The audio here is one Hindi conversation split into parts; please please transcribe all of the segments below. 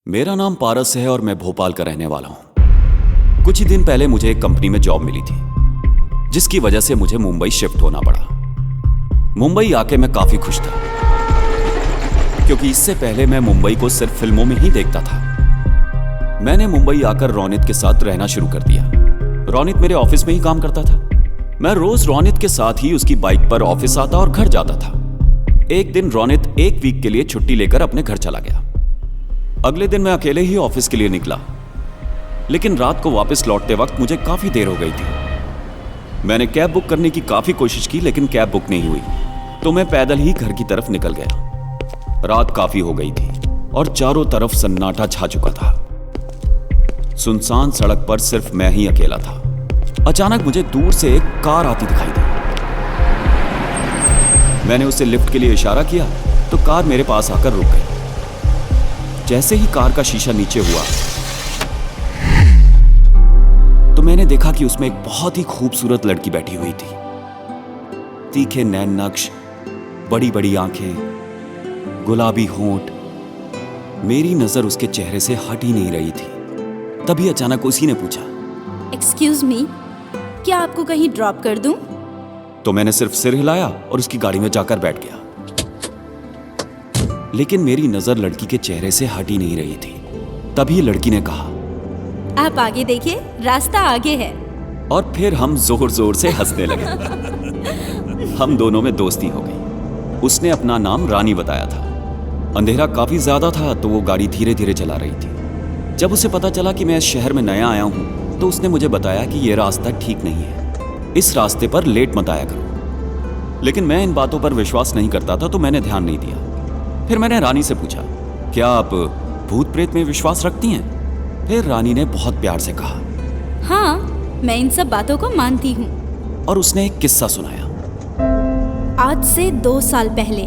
मेरा नाम पारस है और मैं भोपाल का रहने वाला हूं। कुछ ही दिन पहले मुझे एक कंपनी में जॉब मिली थी, जिसकी वजह से मुझे मुंबई शिफ्ट होना पड़ा। मुंबई आके मैं काफी खुश था, क्योंकि इससे पहले मैं मुंबई को सिर्फ फिल्मों में ही देखता था। मैंने मुंबई आकर रोनित के साथ रहना शुरू कर दिया। रोनित मेरे ऑफिस में ही काम करता था। मैं रोज रोनित के साथ ही उसकी बाइक पर ऑफिस आता और घर जाता था। एक दिन रोनित एक वीक के लिए छुट्टी लेकर अपने घर चला गया। अगले दिन मैं अकेले ही ऑफिस के लिए निकला, लेकिन रात को वापस लौटते वक्त मुझे काफी देर हो गई थी। मैंने कैब बुक करने की काफी कोशिश की, लेकिन कैब बुक नहीं हुई, तो मैं पैदल ही घर की तरफ निकल गया। रात काफी हो गई थी और चारों तरफ सन्नाटा छा चुका था। सुनसान सड़क पर सिर्फ मैं ही अकेला था। अचानक मुझे दूर से एक कार आती दिखाई दी। मैंने उसे लिफ्ट के लिए इशारा किया तो कार मेरे पास आकर रुक गई। जैसे ही कार का शीशा नीचे हुआ तो मैंने देखा कि उसमें एक बहुत ही खूबसूरत लड़की बैठी हुई थी। तीखे नैन नक्श, बड़ी बड़ी आंखें, गुलाबी होंठ। मेरी नजर उसके चेहरे से हट ही नहीं रही थी। तभी अचानक उसी ने पूछा, एक्सक्यूज मी, क्या आपको कहीं ड्रॉप कर दूं? तो मैंने सिर्फ सिर हिलाया और उसकी गाड़ी में जाकर बैठ गया। लेकिन मेरी नजर लड़की के चेहरे से हट ही नहीं रही थी। तभी लड़की ने कहा, आप आगे देखिए, रास्ता आगे है। और फिर हम जोर जोर से हंसने लगे। हम दोनों में दोस्ती हो गई। उसने अपना नाम रानी बताया था। अंधेरा काफी ज्यादा था, तो वो गाड़ी धीरे धीरे चला रही थी। जब उसे पता चला कि मैं इस शहर में नया आया हूं, तो उसने मुझे बताया कि यह रास्ता ठीक नहीं है, इस रास्ते पर लेट मत आया करो। लेकिन मैं इन बातों पर विश्वास नहीं करता था, तो मैंने ध्यान नहीं दिया। फिर मैंने रानी से पूछा, क्या आप भूत प्रेत में विश्वास रखती हैं? फिर रानी ने बहुत प्यार से कहा, हाँ, मैं इन सब बातों को मानती हूँ। और उसने एक किस्सा सुनाया। आज से 2 साल पहले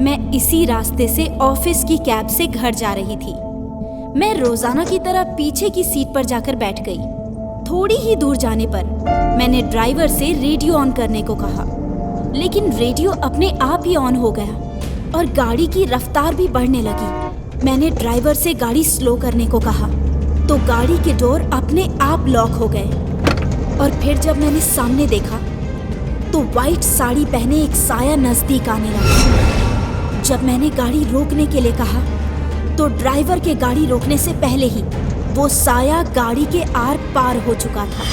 मैं इसी रास्ते से ऑफिस की कैब से घर जा रही थी। मैं रोजाना की तरह पीछे की सीट पर जाकर बैठ गई। थोड़ी ही दूर जाने पर मैंने ड्राइवर से रेडियो ऑन करने को कहा, लेकिन रेडियो अपने आप ही ऑन हो गया और गाड़ी की रफ्तार भी बढ़ने लगी। मैंने ड्राइवर से गाड़ी स्लो करने को कहा, तो गाड़ी के डोर अपने आप लॉक हो गए। और फिर जब मैंने सामने देखा तो वाइट साड़ी पहने एक साया नजदीक आने लगा। जब मैंने गाड़ी रोकने के लिए कहा तो ड्राइवर के गाड़ी रोकने से पहले ही वो साया गाड़ी के आर पार हो चुका था।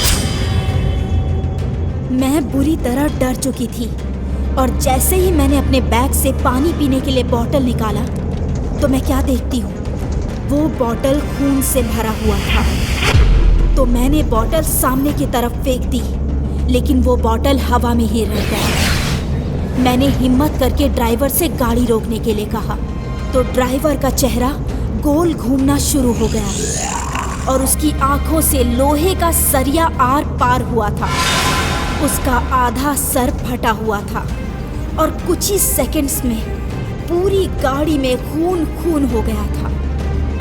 मैं बुरी तरह डर चुकी थी और जैसे ही मैंने अपने बैग से पानी पीने के लिए बोतल निकाला तो मैं क्या देखती हूँ, वो बोतल खून से भरा हुआ था। तो मैंने बोतल सामने की तरफ फेंक दी, लेकिन वो बोतल हवा में ही रह गया। मैंने हिम्मत करके ड्राइवर से गाड़ी रोकने के लिए कहा, तो ड्राइवर का चेहरा गोल घूमना शुरू हो गया और उसकी आंखों से लोहे का सरिया आर पार हुआ था। उसका आधा सर फटा हुआ था और कुछ ही सेकंड्स में पूरी गाड़ी में खून खून हो गया था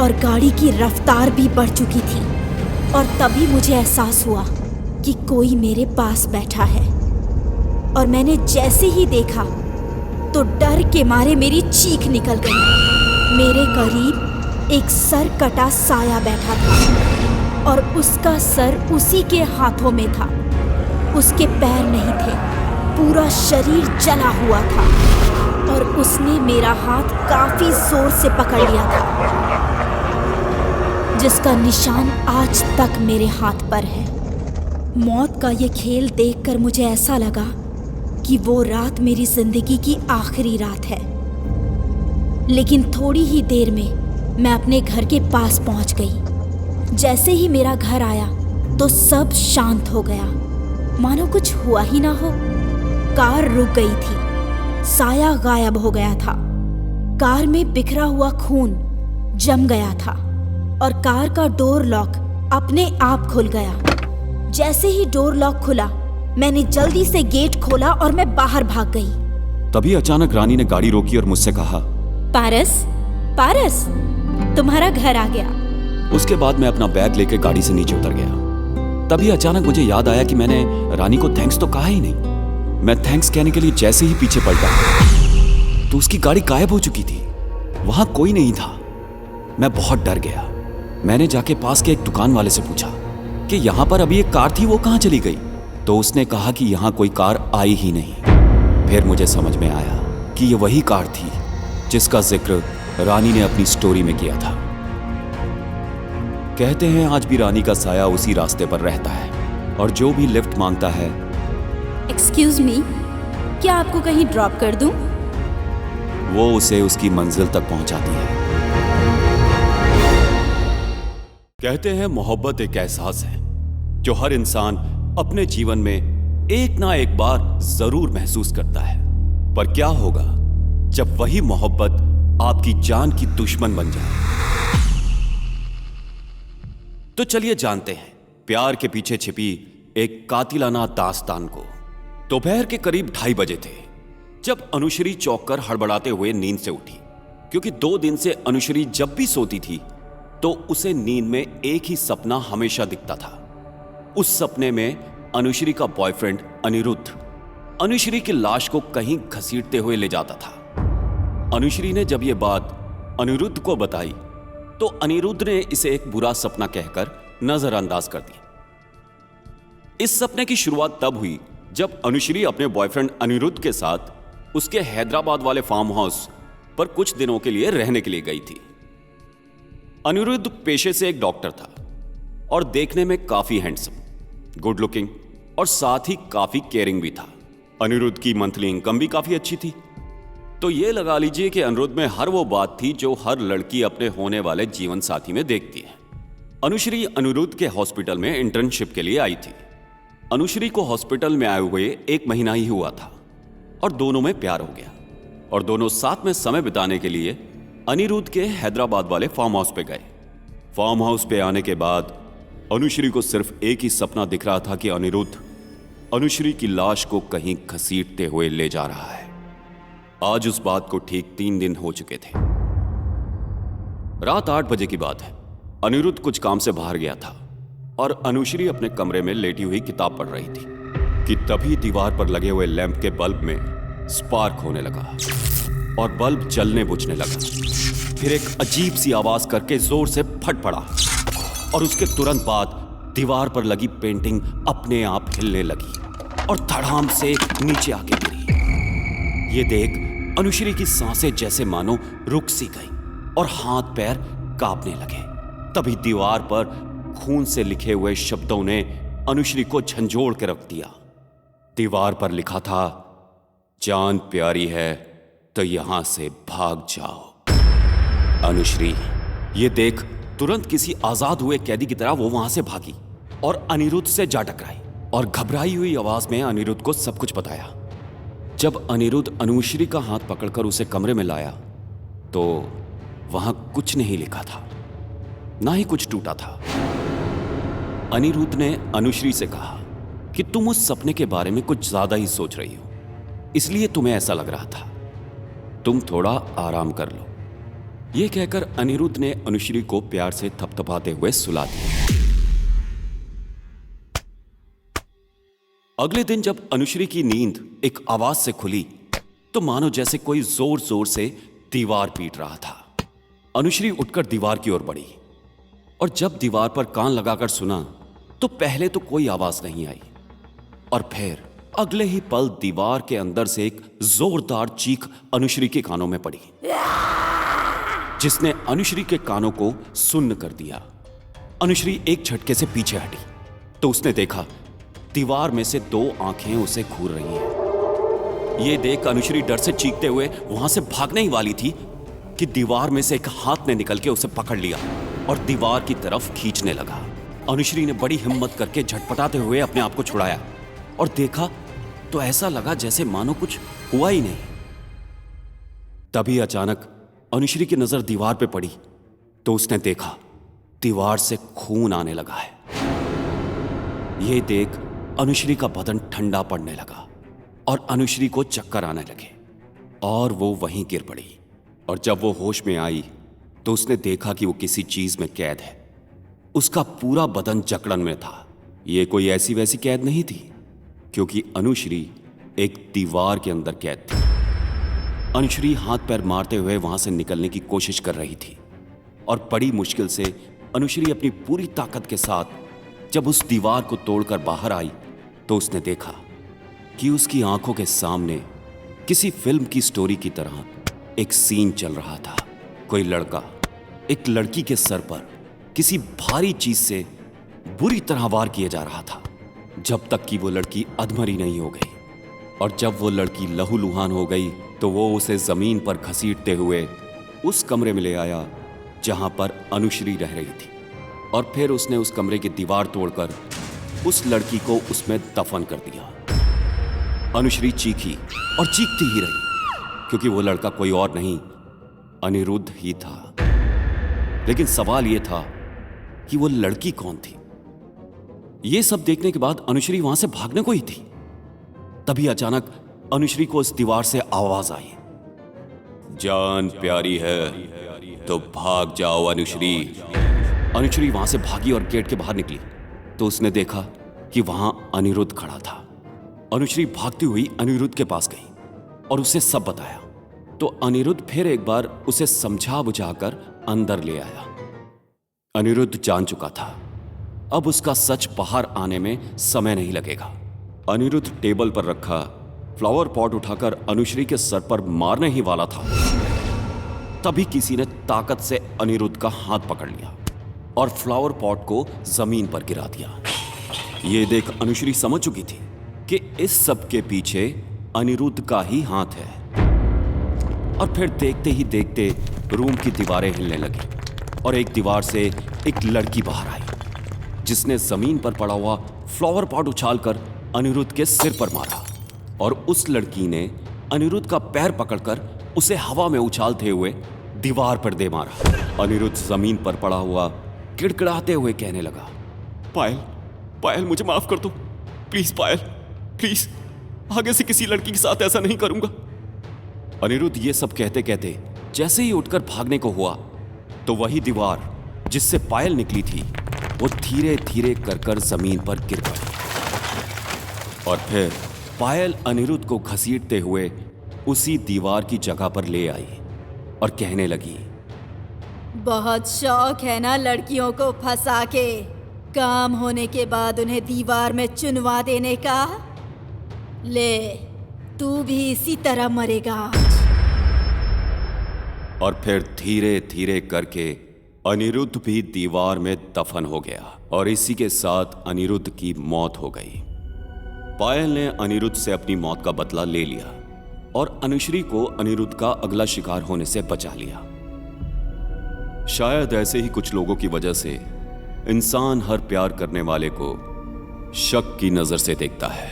और गाड़ी की रफ्तार भी बढ़ चुकी थी। और तभी मुझे एहसास हुआ कि कोई मेरे पास बैठा है। और मैंने जैसे ही देखा तो डर के मारे मेरी चीख निकल गई। मेरे करीब एक सर कटा साया बैठा था और उसका सर उसी के हाथों में था। उसके पैर नहीं थे, पूरा शरीर जला हुआ था और उसने मेरा हाथ काफी जोर से पकड़ लिया था, जिसका निशान आज तक मेरे हाथ पर है। मौत का ये खेल देखकर मुझे ऐसा लगा कि वो रात मेरी जिंदगी की आखिरी रात है। लेकिन थोड़ी ही देर में मैं अपने घर के पास पहुंच गई। जैसे ही मेरा घर आया तो सब शांत हो गया, मानो कुछ हुआ ही ना हो। कार रुक गई थी, साया गायब हो गया था, कार में बिखरा हुआ खून जम गया था और कार का डोर लॉक अपने आप खुल गया। जैसे ही डोर लॉक खुला, मैंने जल्दी से गेट खोला और मैं बाहर भाग गई। तभी अचानक रानी ने गाड़ी रोकी और मुझसे कहा, पारस, तुम्हारा घर आ गया। उसके बाद मैं अपना बैग लेकर गाड़ी से नीचे उतर गया। तभी अचानक मुझे याद आया कि मैंने रानी को थैंक्स तो कहा ही नहीं। मैं थैंक्स कहने के लिए जैसे ही पीछे पलटा तो उसकी गाड़ी गायब हो चुकी थी, वहां कोई नहीं था। मैं बहुत डर गया। मैंने जाके पास के एक दुकान वाले से पूछा कि यहाँ पर अभी एक कार थी, वो कहाँ चली गई? तो उसने कहा कि यहाँ कोई कार आई ही नहीं। फिर मुझे समझ में आया कि ये वही कार थी जिसका जिक्र रानी ने अपनी स्टोरी में किया था। कहते हैं आज भी रानी का साया उसी रास्ते पर रहता है और जो भी लिफ्ट मांगता है। एक्सक्यूज मी, क्या आपको कहीं ड्रॉप कर दूं? वो उसे उसकी मंजिल तक पहुंचाती है। कहते हैं मोहब्बत एक एहसास है जो हर इंसान अपने जीवन में एक ना एक बार जरूर महसूस करता है। पर क्या होगा जब वही मोहब्बत आपकी जान की दुश्मन बन जाए? तो चलिए जानते हैं प्यार के पीछे छिपी एक कातिलाना दास्तान को। दोपहर के करीब 2:30 बजे थे जब अनुश्री चौंक कर हड़बड़ाते हुए नींद से उठी, क्योंकि 2 दिन से अनुश्री जब भी सोती थी तो उसे नींद में एक ही सपना हमेशा दिखता था। उस सपने में अनुश्री का बॉयफ्रेंड अनिरुद्ध अनुश्री की लाश को कहीं घसीटते हुए ले जाता था। अनुश्री ने जब यह बात अनिरुद्ध को बताई तो अनिरुद्ध ने इसे एक बुरा सपना कहकर नजरअंदाज कर दी। इस सपने की शुरुआत तब हुई जब अनुश्री अपने बॉयफ्रेंड अनिरुद्ध के साथ उसके हैदराबाद वाले फार्म हाउस पर कुछ दिनों के लिए रहने के लिए गई थी। अनिरुद्ध पेशे से एक डॉक्टर था और देखने में काफी हैंडसम, गुड लुकिंग और साथ ही काफी केयरिंग भी था। अनिरुद्ध की मंथली इनकम भी काफी अच्छी थी। तो ये लगा लीजिए कि अनिरुद्ध में हर वो बात थी जो हर लड़की अपने होने वाले जीवन साथी में देखती है। अनुश्री अनिरुद्ध के हॉस्पिटल में इंटर्नशिप के लिए आई थी। अनुश्री को हॉस्पिटल में आए हुए 1 महीना ही हुआ था और दोनों में प्यार हो गया और दोनों साथ में समय बिताने के लिए अनिरुद्ध के हैदराबाद वाले फार्म हाउस पे गए। फार्म हाउस पे आने के बाद अनुश्री को सिर्फ एक ही सपना दिख रहा था कि अनिरुद्ध अनुश्री की लाश को कहीं घसीटते हुए ले जा रहा है। आज उस बात को ठीक 3 दिन हो चुके थे। रात 8 बजे की बात है। अनिरुद्ध कुछ काम से बाहर गया था और अनुश्री अपने कमरे में लेटी हुई किताब पढ़ रही थी कि तभी दीवार पर लगे हुए लैंप के बल्ब में स्पार्क होने लगा और बल्ब जलने बुझने लगा। फिर एक अजीब सी आवाज करके जोर से फट पड़ा और उसके तुरंत बाद दीवार पर लगी पेंटिंग अपने आप हिलने लगी और धड़ाम से नीचे आके गिरी। ये देख अनुश्री की सांसें जैसे मानो रुक सी गई और हाथ पैर कांपने लगे। तभी दीवार पर खून से लिखे हुए शब्दों ने अनुश्री को झंझोड़ के रख दिया। दीवार पर लिखा था, जान प्यारी है तो यहां से भाग जाओ। अनुश्री ये देख तुरंत किसी आजाद हुए कैदी की तरह वो वहां से भागी और अनिरुद्ध से जा टकराई और घबराई हुई आवाज में अनिरुद्ध को सब कुछ बताया। जब अनिरुद्ध अनुश्री का हाथ पकड़कर उसे कमरे में लाया तो वहां कुछ नहीं लिखा था, ना ही कुछ टूटा था। अनिरुद्ध ने अनुश्री से कहा कि तुम उस सपने के बारे में कुछ ज्यादा ही सोच रही हो, इसलिए तुम्हें ऐसा लग रहा था। तुम थोड़ा आराम कर लो। यह कहकर अनिरुद्ध ने अनुश्री को प्यार से थपथपाते हुए सुला दिया। अगले दिन जब अनुश्री की नींद एक आवाज से खुली तो मानो जैसे कोई जोर जोर से दीवार पीट रहा था। अनुश्री उठकर दीवार की ओर बढ़ी और जब दीवार पर कान लगाकर सुना तो पहले तो कोई आवाज नहीं आई और फिर अगले ही पल दीवार के अंदर से एक जोरदार चीख अनुश्री के कानों में पड़ी, जिसने अनुश्री के कानों को सुन्न कर दिया। अनुश्री एक झटके से पीछे हटी तो उसने देखा दीवार में से 2 आंखें उसे घूर रही हैं। ये देख अनुश्री डर से चीखते हुए वहां से भागने ही वाली थी कि दीवार में से एक हाथ ने निकल के उसे पकड़ लिया और दीवार की तरफ खींचने लगा। अनुश्री ने बड़ी हिम्मत करके झटपटाते हुए अपने आप को छुड़ाया और देखा तो ऐसा लगा जैसे मानो कुछ हुआ ही नहीं। तभी अचानक अनुश्री की नजर दीवार पे पड़ी तो उसने देखा दीवार से खून आने लगा है। यह देख अनुश्री का बदन ठंडा पड़ने लगा और अनुश्री को चक्कर आने लगे और वो वहीं गिर पड़ी। और जब वो होश में आई तो उसने देखा कि वो किसी चीज में कैद है। उसका पूरा बदन जकड़न में था ये कोई ऐसी वैसी कैद नहीं थी, क्योंकि अनुश्री एक दीवार के अंदर कैद थी। अनुश्री हाथ पैर मारते हुए वहां से निकलने की कोशिश कर रही थी और बड़ी मुश्किल से अनुश्री अपनी पूरी ताकत के साथ जब उस दीवार को तोड़कर बाहर आई तो उसने देखा कि उसकी आंखों के सामने किसी फिल्म की स्टोरी की तरह एक सीन चल रहा था। कोई लड़का एक लड़की के सर पर किसी भारी चीज से बुरी तरह वार किया जा रहा था, जब तक कि वो लड़की अधमरी नहीं हो गई। और जब वो लड़की लहूलुहान हो गई तो वो उसे जमीन पर घसीटते हुए उस कमरे में ले आया जहां पर अनुश्री रह रही थी, और फिर उसने उस कमरे की दीवार तोड़कर उस लड़की को उसमें दफन कर दिया। अनुश्री चीखी और चीखती ही रही, क्योंकि वो लड़का कोई और नहीं अनिरुद्ध ही था। लेकिन सवाल यह था कि वो लड़की कौन थी। यह सब देखने के बाद अनुश्री वहां से भागने को ही थी, तभी अचानक अनुश्री को उस दीवार से आवाज आई, जान प्यारी है तो भाग जाओ अनुश्री। अनुश्री वहां से भागी और गेट के बाहर निकली तो उसने देखा कि वहां अनिरुद्ध खड़ा था। अनुश्री भागती हुई अनिरुद्ध के पास गई और उसे सब बताया, तो अनिरुद्ध फिर एक बार उसे समझा बुझाकर अंदर ले आया। अनिरुद्ध जान चुका था अब उसका सच बाहर आने में समय नहीं लगेगा। अनिरुद्ध टेबल पर रखा फ्लावर पॉट उठाकर अनुश्री के सर पर मारने ही वाला था, तभी किसी ने ताकत से अनिरुद्ध का हाथ पकड़ लिया और फ्लावर पॉट को जमीन पर गिरा दिया। यह देख अनुश्री समझ चुकी थी कि इस सब के पीछे अनिरुद्ध का ही हाथ है। और फिर देखते ही देखते रूम की दीवारें हिलने लगी और एक दीवार से एक लड़की बाहर आई, जिसने जमीन पर पड़ा हुआ फ्लावर पॉट उछालकर अनिरुद्ध के सिर पर मारा, और उस लड़की ने अनिरुद्ध का पैर पकड़कर उसे हवा में उछालते हुए दीवार पर दे मारा। अनिरुद्ध जमीन पर पड़ा हुआ किड़किड़ाते हुए कहने लगा, पायल, पायल मुझे माफ कर दो, प्लीज पायल, प्लीज, आगे से किसी लड़की के साथ ऐसा नहीं करूंगा। अनिरुद्ध ये सब कहते कहते जैसे ही उठकर भागने को हुआ तो वही दीवार जिससे पायल निकली थी वो धीरे धीरे कर जमीन पर गिर पड़ी, और फिर पायल अनिरुद्ध को घसीटते हुए उसी दीवार की जगह पर ले आई और कहने लगी, बहुत शौक है ना लड़कियों को फंसा के काम होने के बाद उन्हें दीवार में चुनवा देने का। ले, तू भी इसी तरह मरेगा आज। और फिर धीरे धीरे करके अनिरुद्ध भी दीवार में दफन हो गया और इसी के साथ अनिरुद्ध की मौत हो गई। पायल ने अनिरुद्ध से अपनी मौत का बदला ले लिया और अनुश्री को अनिरुद्ध का अगला शिकार होने से बचा लिया। शायद ऐसे ही कुछ लोगों की वजह से इंसान हर प्यार करने वाले को शक की नजर से देखता है।